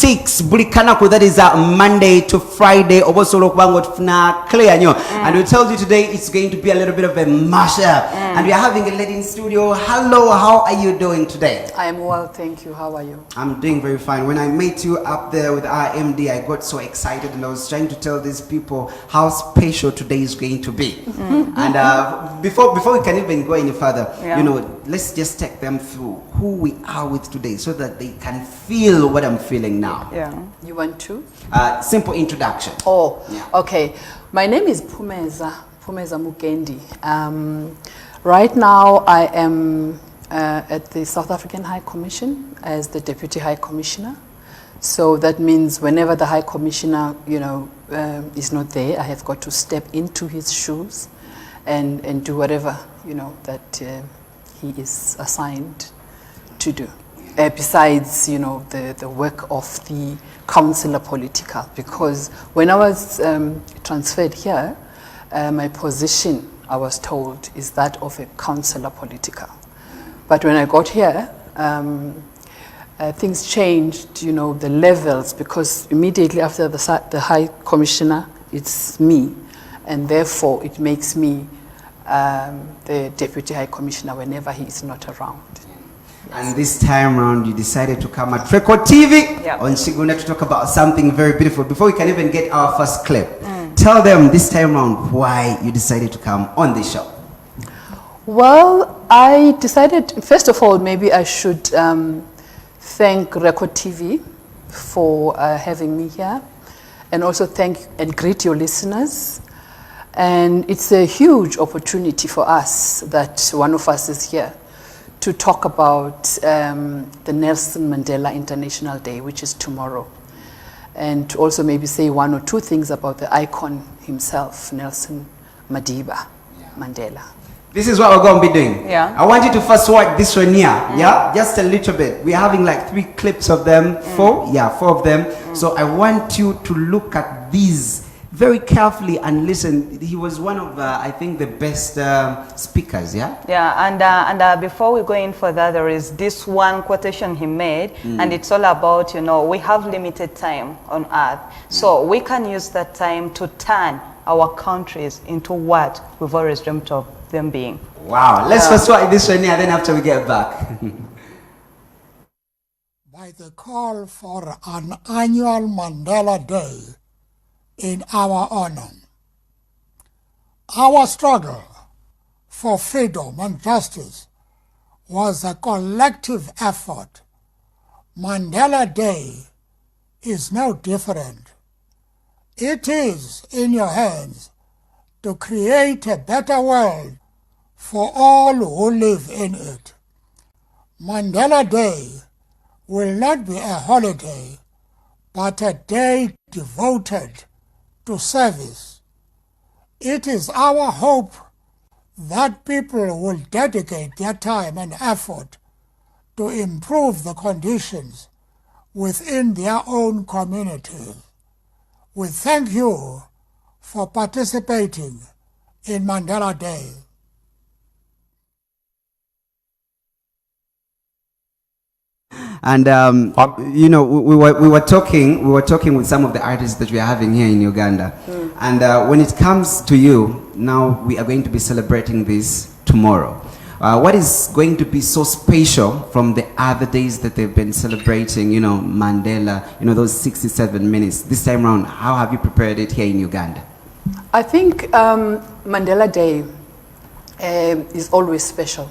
6 bulikanaku, that is Monday to Friday. Clear, and we told you today it's going to be a little bit of a mashup, and we are having a lady in studio. Hello, how are you doing today? I am well, thank you. How are you? I'm doing very fine. When I met you up there with our MD, I got so excited, and I was trying to tell these people how special today is going to be. And before we can even go any further, let's just take them through who we are with today, so that they can feel what I'm feeling now. Yeah. You want to? Simple introduction. Oh, yeah. Okay. My name is Phumeza Mukendi. Right now I am at the South African High Commission as the Deputy High Commissioner. So that means whenever the High Commissioner, is not there, I have got to step into his shoes and do whatever, that he is assigned to do. Besides, the work of the Councillor Political, because when I was transferred here, my position, I was told, is that of a Councillor Political. But when I got here, things changed, the levels, because immediately after the High Commissioner, it's me, and therefore it makes me the Deputy High Commissioner whenever he is not around. And this time around, you decided to come at Record TV on Shiguna to talk about something very beautiful. Before we can even get our first clip, tell them this time around why you decided to come on this show. Well, I decided, first of all, maybe I should thank Record TV for having me here, and also thank and greet your listeners. And it's a huge opportunity for us that one of us is here to talk about the Nelson Mandela International Day, which is tomorrow. And to also maybe say one or two things about the icon himself, Nelson Mandela. This is what we're going to be doing. Yeah. I want you to first watch this one here. Yeah, just a little bit. We're having like 3 clips of them. 4 of them. So I want you to look at these very carefully and listen. He was one of, I think, the best speakers, yeah? Yeah, and before we go in further, there is this one quotation he made, and it's all about, we have limited time on earth. So we can use that time to turn our countries into what we've always dreamt of them being. Wow, let's first watch this one here, then after we get back. By the call for an annual Mandela Day in our honor. Our struggle for freedom and justice was a collective effort. Mandela Day is no different. It is in your hands to create a better world for all who live in it. Mandela Day will not be a holiday, but a day devoted to service. It is our hope that people will dedicate their time and effort to improve the conditions within their own communities. We thank you for participating in Mandela Day. And we were talking with some of the artists that we are having here in Uganda. And when it comes to you, now we are going to be celebrating this tomorrow. What is going to be so special from the other days that they've been celebrating, Mandela, those 67 minutes? This time around, how have you prepared it here in Uganda? I think Mandela Day is always special.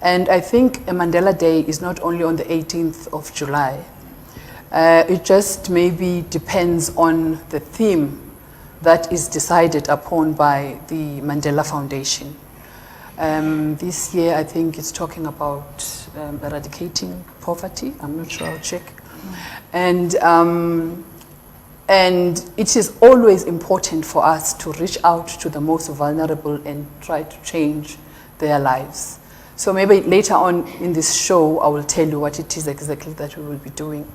And I think a Mandela Day is not only on the 18th of July. It just maybe depends on the theme that is decided upon by the Mandela Foundation. This year, I think it's talking about eradicating poverty. I'm not sure, I'll check. And it is always important for us to reach out to the most vulnerable and try to change their lives. So maybe later on in this show, I will tell you what it is exactly that we will be doing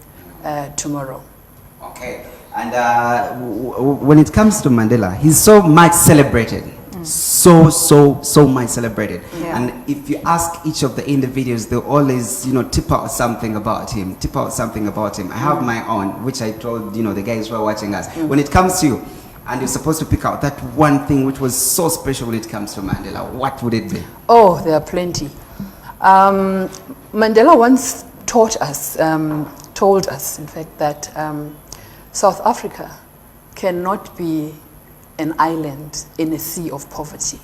tomorrow. Okay. And when it comes to Mandela, he's so much celebrated. so much celebrated. Yeah. And if you ask each of the individuals, they'll always, tip out something about him. I have my own, which I told, the guys who are watching us. When it comes to you, and you're supposed to pick out that one thing which was so special when it comes to Mandela, what would it be? Oh, there are plenty. Mandela once told us, in fact, that South Africa cannot be an island in a sea of poverty.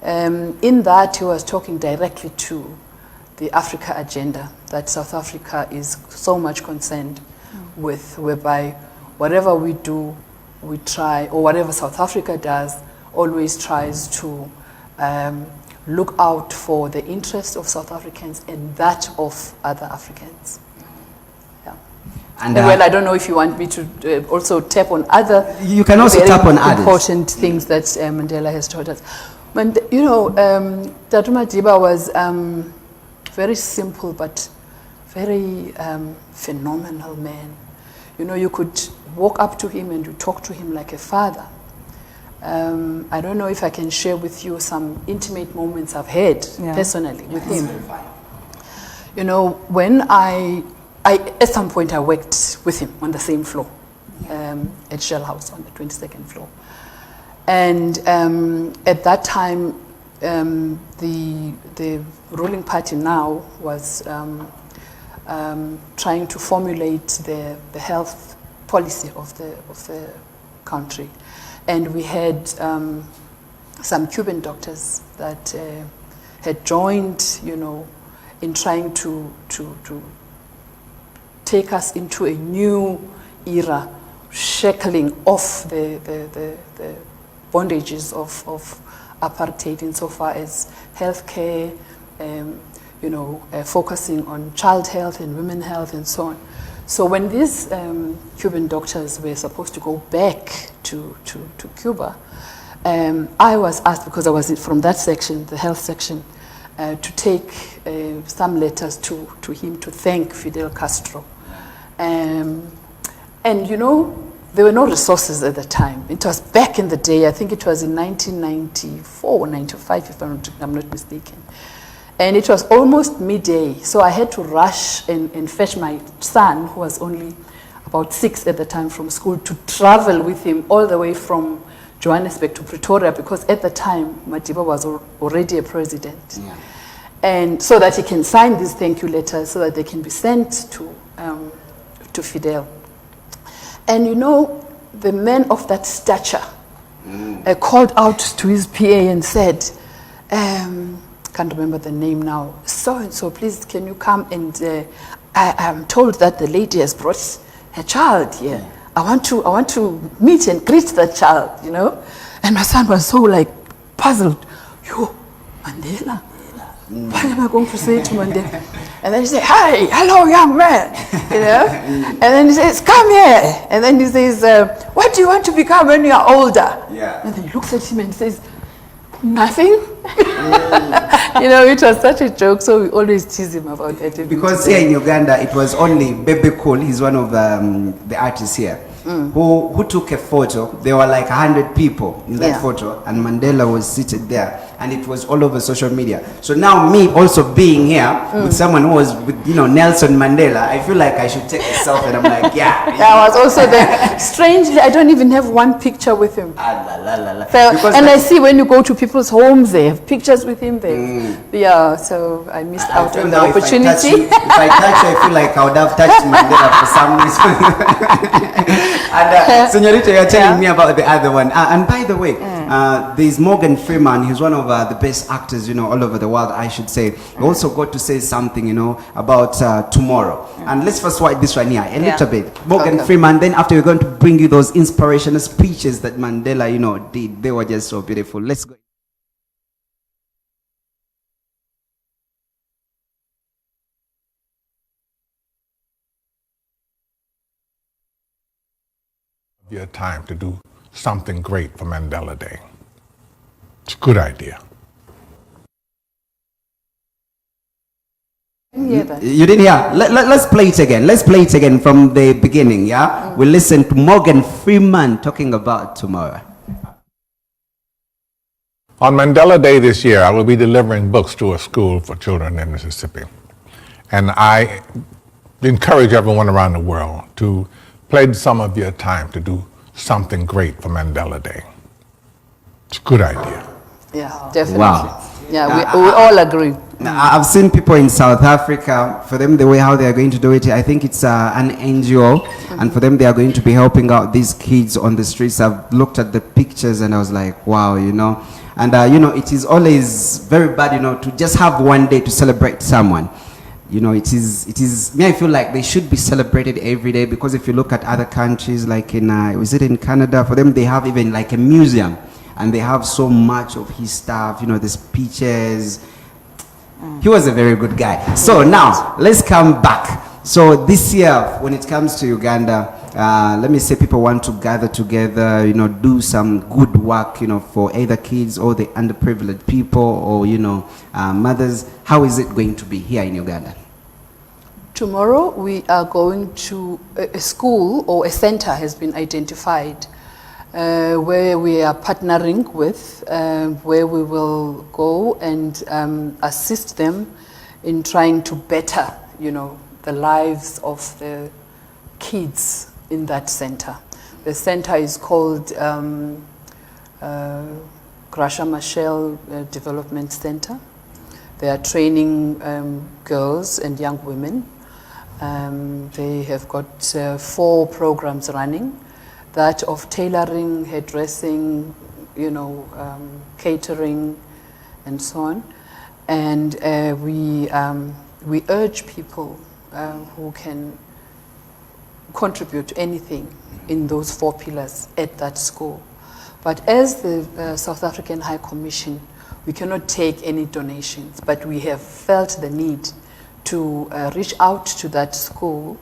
In that, he was talking directly to the Africa agenda that South Africa is so much concerned with, whereby whatever we do, we try, or whatever South Africa does, always tries to look out for the interests of South Africans and that of other Africans. Yeah. And well, I don't know if you want me to also tap on other. You can also tap on others. Important things that Mandela has taught us. Tatu Madiba was very simple but very phenomenal man. You could walk up to him and you talk to him like a father. I don't know if I can share with you some intimate moments I've had personally with him. When I at some point I worked with him on the same floor at Shell House on the 22nd floor. And at that time, the ruling party now was trying to formulate the health policy of the country, and we had some Cuban doctors that had joined, in trying to take us into a new era, shackling off the bondages of apartheid insofar as healthcare, focusing on child health and women health and so on. So when these Cuban doctors were supposed to go back to Cuba, I was asked, because I was from that section, the health section, to take some letters to him to thank Fidel Castro. There were no resources at the time. It was back in the day, I think it was in 1994 or 95, if I'm not mistaken. And it was almost midday, so I had to rush and fetch my son, who was only about 6 at the time, from school, to travel with him all the way from Johannesburg to Pretoria, because at the time, Madiba was already a president. Yeah. And so that he can sign these thank you letters so that they can be sent to Fidel. And the man of that stature called out to his PA and said, can't remember the name now, so-and-so, please can you come and I am told that the lady has brought her child here. Yeah. I want to meet and greet that child, And my son was so puzzled. Yo, Mandela? What am I going to say to Mandela? And then he said, hi, hello, young man, And then he says, come here. And then he says, what do you want to become when you are older? Yeah. And then he looks at him and says, nothing. It was such a joke, so we always tease him about that. Because here in Uganda, it was only Bebe Cool, he's one of the artists here, who took a photo. There were 100 people in that photo, and Mandela was seated there, and it was all over social media. So now me also being here with someone who was with Nelson Mandela, I feel like I should take a selfie, and I'm like, I was also there. Strangely, I don't even have one picture with him. I see when you go to people's homes, they have pictures with him there. Yeah, so I missed out on the opportunity. If I touch you, I feel like I would have touched Mandela for some reason. And Señorita, you're telling me about the other one. And by the way, there's Morgan Freeman. He's one of the best actors, all over the world, I should say. We also got to say something, about tomorrow. And let's first watch this one here, a little bit. Morgan Freeman. Then after, we're going to bring you those inspirational speeches that Mandela, did. They were just so beautiful. Let's go. Your time to do something great for Mandela Day. It's a good idea. You didn't hear? Let's play it again. Let's play it again from the beginning, yeah? We'll listen to Morgan Freeman talking about tomorrow. On Mandela Day this year, I will be delivering books to a school for children in Mississippi. And I encourage everyone around the world to pledge some of your time to do something great for Mandela Day. It's a good idea. Yeah, definitely. Wow. Yeah, we all agree. I've seen people in South Africa, for them the way how they are going to do it, I think it's an NGO, and for them they are going to be helping out these kids on the streets. I've looked at the pictures and I was like, wow, you know. And you know, it is always very bad, you know, to just have one day to celebrate someone. You know, it is, me, I feel like they should be celebrated every day, because if you look at other countries, like in, was it in Canada, for them they have even like a museum, and they have so much of his stuff, you know, the speeches. He was a very good guy. So now, let's come back. So this year, when it comes to Uganda, let me say people want to gather together, you know, do some good work, you know, for either kids or the underprivileged people, or, you know, mothers. How is it going to be here in Uganda? Tomorrow we are going to a school, or a center has been identified, where we are partnering with, where we will go and assist them in trying to better, you know, the lives of the kids in that center. The center is called Grasha Machel Development Center. They are training girls and young women. They have got 4 programs running. That of tailoring, hairdressing, you know, catering, and so on. And we urge people who can contribute anything in those 4 pillars at that school. But as the South African High Commission, we cannot take any donations, but we have felt the need to reach out to that school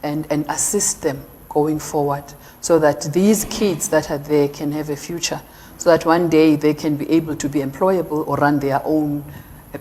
and assist them going forward, so that these kids that are there can have a future, so that one day they can be able to be employable or run their own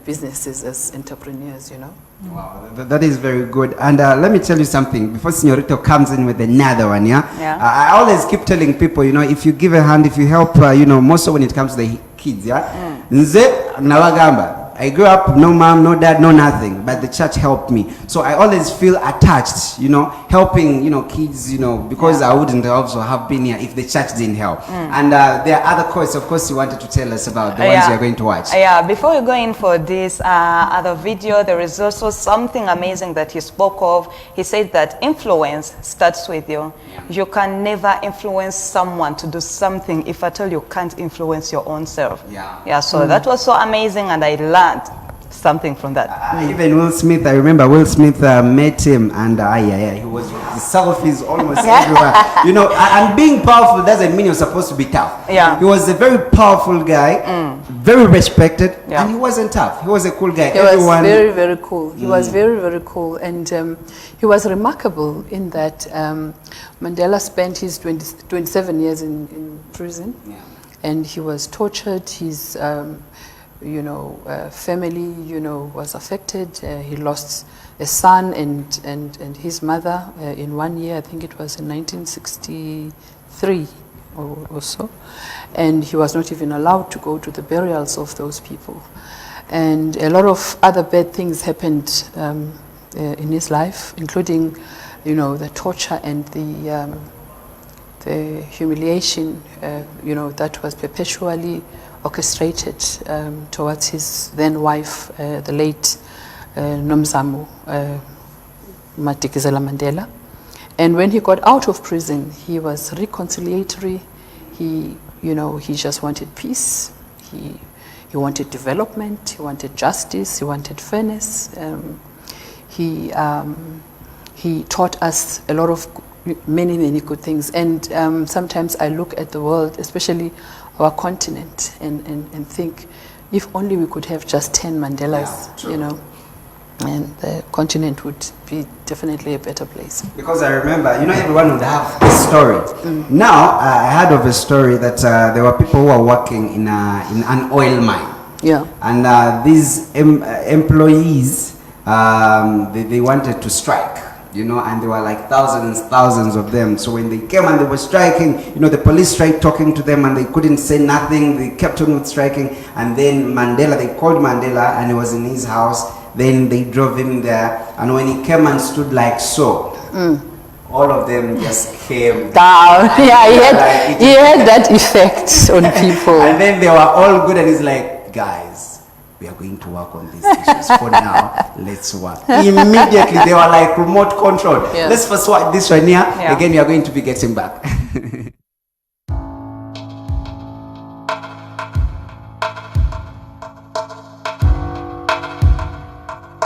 businesses as entrepreneurs, you know. Wow, that is very good. And let me tell you something, before Señorito comes in with another one, I always keep telling people, you know, if you give a hand, if you help, you know, most of when it comes to the kids, Nze nawagamba. I grew up, no mom, no dad, no nothing, but the church helped me. So I always feel attached, you know, helping, you know, kids, you know, because I wouldn't also have been here if the church didn't help. And there are other quotes, of course, you wanted to tell us about, the ones you're going to watch. Yeah, before we go in for this other video, there is also something amazing that he spoke of. He said that influence starts with you. You can never influence someone to do something if at all you can't influence your own self. Yeah, so that was so amazing, and I learned something from that. Even Will Smith, I remember Will Smith met him, and he was with the selfies almost everywhere. You know, and being powerful doesn't mean you're supposed to be tough. Yeah. He was a very powerful guy, very respected, and he wasn't tough. He was a cool guy. He was very, very cool. He was very, very cool, and he was remarkable in that Mandela spent his 27 years in prison, and he was tortured. His you know, family, you know, was affected. He lost a son and his mother in 1 year. I think it was in 1963 or so. And he was not even allowed to go to the burials of those people. And a lot of other bad things happened in his life, including, you know, the torture and the humiliation, you know, that was perpetually orchestrated towards his then wife, the late Nomzamo Madikizela Mandela. And when he got out of prison, he was reconciliatory. He, you know, he just wanted peace. He wanted development. He wanted justice. He wanted fairness. He taught us a lot of many good things. And sometimes I look at the world, especially our continent, and think, if only we could have just 10 Mandelas, you know, and the continent would be definitely a better place. Because I remember, you know, everyone would have a story. Now, I heard of a story that there were people who were working in an oil mine. Yeah. And these employees, they wanted to strike. you know, and there were like thousands of them. So when they came and they were striking, you know, the police tried talking to them and they couldn't say nothing. They kept on with striking. And then Mandela, they called Mandela and he was in his house. Then they drove him there. And when he came and stood like so, all of them just came down. Yeah, like, he had that effect on people. And then they were all good and he's like, guys, we are going to work on these issues. For now, let's work. Immediately, they were like remote control. Yeah. Let's first work this one here. Yeah. Again, we are going to be getting back.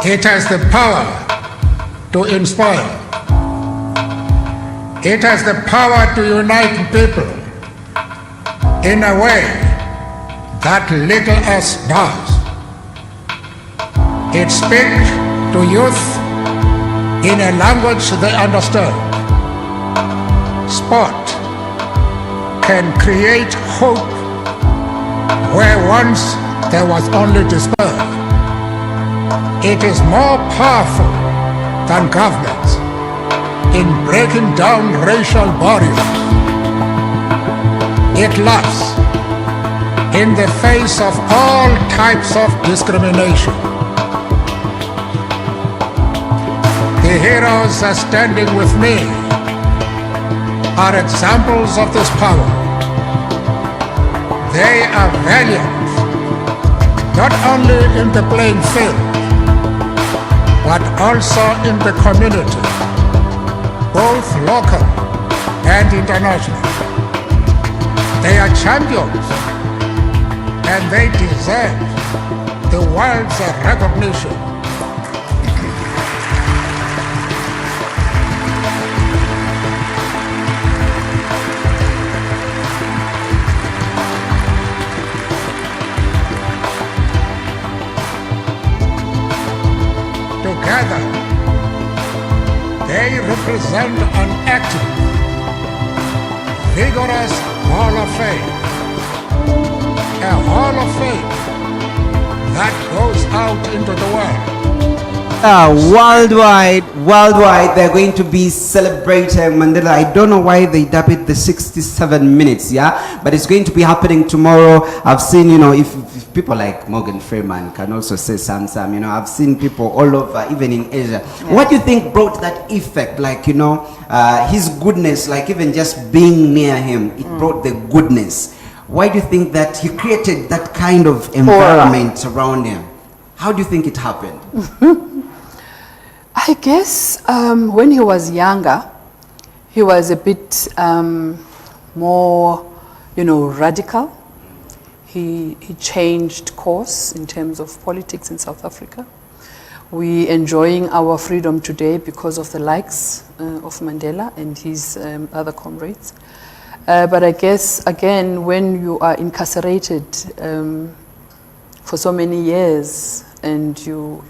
It has the power to inspire. It has the power to unite people in a way that little else does. It speaks to youth in a language they understand. Sport can create hope where once there was only despair. It is more powerful than governments in breaking down racial barriers. It laughs in the face of all types of discrimination. The heroes standing with me are examples of this power. They are valiant, not only in the playing field, but also in the community, both local and international. They are champions, and they deserve the world's recognition. Together, they represent an active, vigorous Hall of Fame. A Hall of Fame that goes out into the world. Worldwide, they're going to be celebrating Mandela. I don't know why they dub it the 67 minutes, yeah? But it's going to be happening tomorrow. I've seen, you know, if people like Morgan Freeman can also say some, you know, I've seen people all over, even in Asia. Yeah. What do you think brought that effect? Like, you know, his goodness, like even just being near him, it brought the goodness. Why do you think that he created that kind of environment around him? How do you think it happened? I guess when he was younger, he was a bit more, you know, radical. He changed course in terms of politics in South Africa. We enjoying our freedom today because of the likes of Mandela and his other comrades. But I guess, again, when you are incarcerated for so many years and you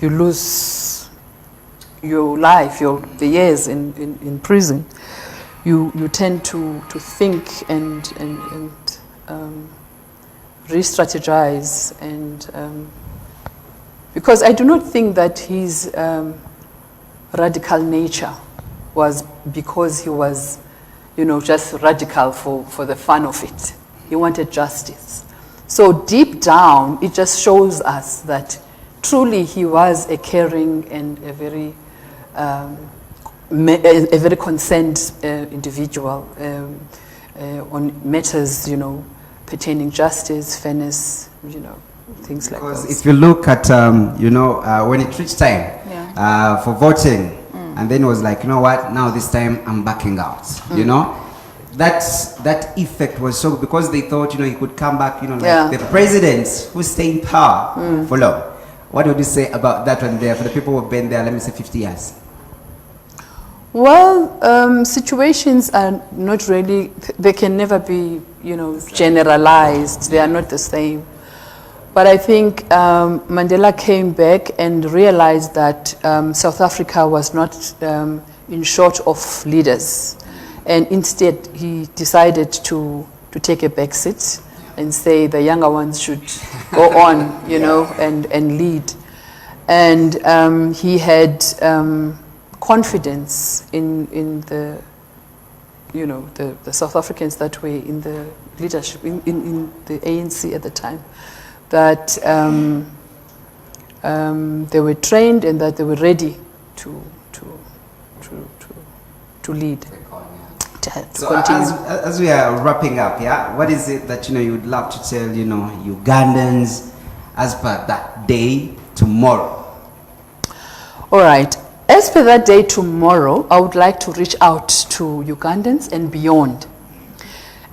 lose your life, the years in prison, you tend to think and re-strategize, and because I do not think that his radical nature was because he was, you know, just radical for the fun of it. He wanted justice. So deep down, it just shows us that truly he was a caring and a very concerned individual on matters, you know, pertaining justice, fairness, you know, things like that. Because if you look at, you know, when it reached time for voting, and then it was like, you know what, now this time I'm backing out, you know? That effect was so, because they thought, you know, he could come back, you know, like the presidents who stay in power for long. What would you say about that one there, for the people who've been there, let me say 50 years? Well, situations are not really, they can never be, you know, generalized. They are not the same. But I think Mandela came back and realized that South Africa was not in short of leaders. And instead, he decided to take a back seat and say the younger ones should go on, you know, and lead. And he had confidence in the, you know, the South Africans that were in the leadership, in the ANC at the time, that they were trained and that they were ready to lead. So as we are wrapping up, yeah, what is it that you would love to tell Ugandans as per that day tomorrow? All right. As per that day tomorrow, I would like to reach out to Ugandans and beyond,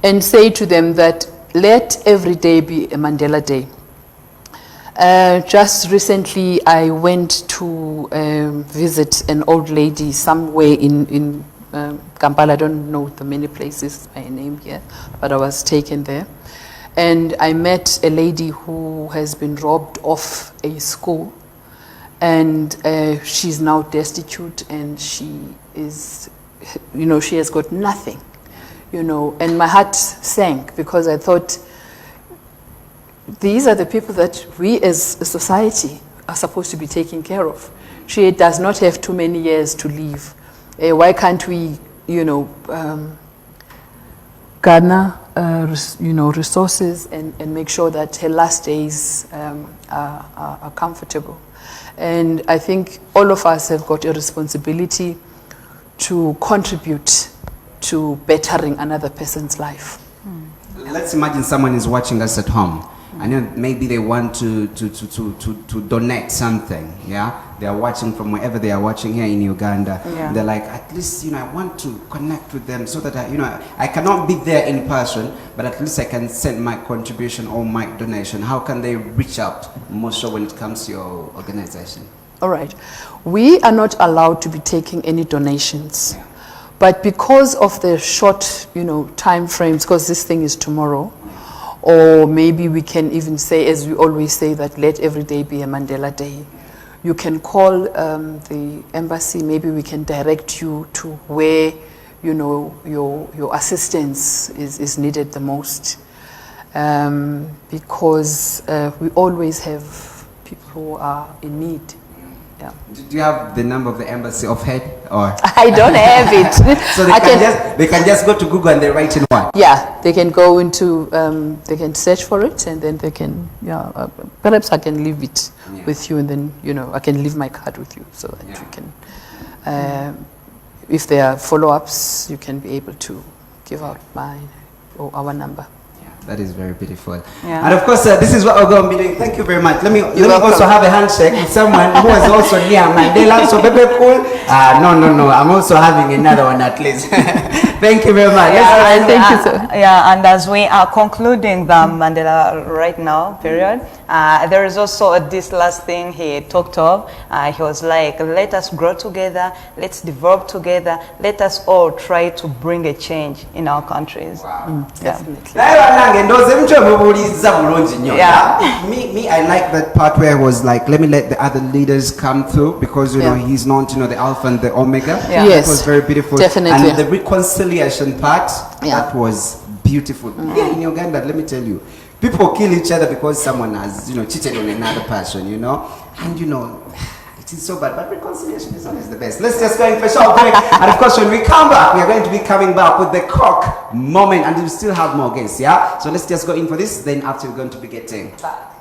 and say to them that let every day be a Mandela Day. Just recently, I went to visit an old lady somewhere in Kampala. I don't know the many places by name here, but I was taken there. And I met a lady who has been robbed of a school, and she's now destitute, and she is, she has got nothing, and my heart sank because I thought, these are the people that we as a society are supposed to be taking care of. She does not have too many years to live. Why can't we, garner, resources and make sure that her last days are comfortable? And I think all of us have got a responsibility to contribute to bettering another person's life. Let's imagine someone is watching us at home. And maybe they want to donate something, yeah? They are watching from wherever they are watching here in Uganda. Yeah. They're like, at least, I want to connect with them so that, I cannot be there in person, but at least I can send my contribution or my donation. How can they reach out more so when it comes to your organization? All right. We are not allowed to be taking any donations. Yeah. But because of the short, time frames, because this thing is tomorrow, or maybe we can even say, as we always say, that let every day be a Mandela Day. You can call the embassy. Maybe we can direct you to where, your assistance is needed the most. Because we always have people who are in need. Yeah. Do you have the number of the embassy offhand, or? I don't have it. So they can just go to Google and they write in what? Yeah, they can go into, they can search for it, and then they can, perhaps I can leave it with you, and then, I can leave my card with you so that you can, if there are follow-ups, you can be able to give out our number. That is very beautiful. Yeah. And of course, this is what we're going to be doing. Thank you very much. Let me also have a handshake with someone who is also near Mandela. So, baby, cool. No. I'm also having another one at least. Thank you very much. Yeah, Thank you, sir. Yeah, and as we are concluding the Mandela right now period, there is also this last thing he talked of. He was like, let us grow together, let's develop together, let us all try to bring a change in our countries. Wow. Definitely. Yeah. Me, I like that part where it was like, let me let the other leaders come through, because he's known to know the Alpha and the Omega. Yeah. That Yes. was very beautiful. Definitely. And the reconciliation part, Yeah. that was beautiful. Yeah, in Uganda, let me tell you, people kill each other because someone has, cheated on another person, and it is so bad, but reconciliation is always the best. Let's just go in for a short break. And of course, when we come back, we are going to be coming back with the cock moment, and we still have more guests, yeah? So let's just go in for this, then after we're going to be getting back.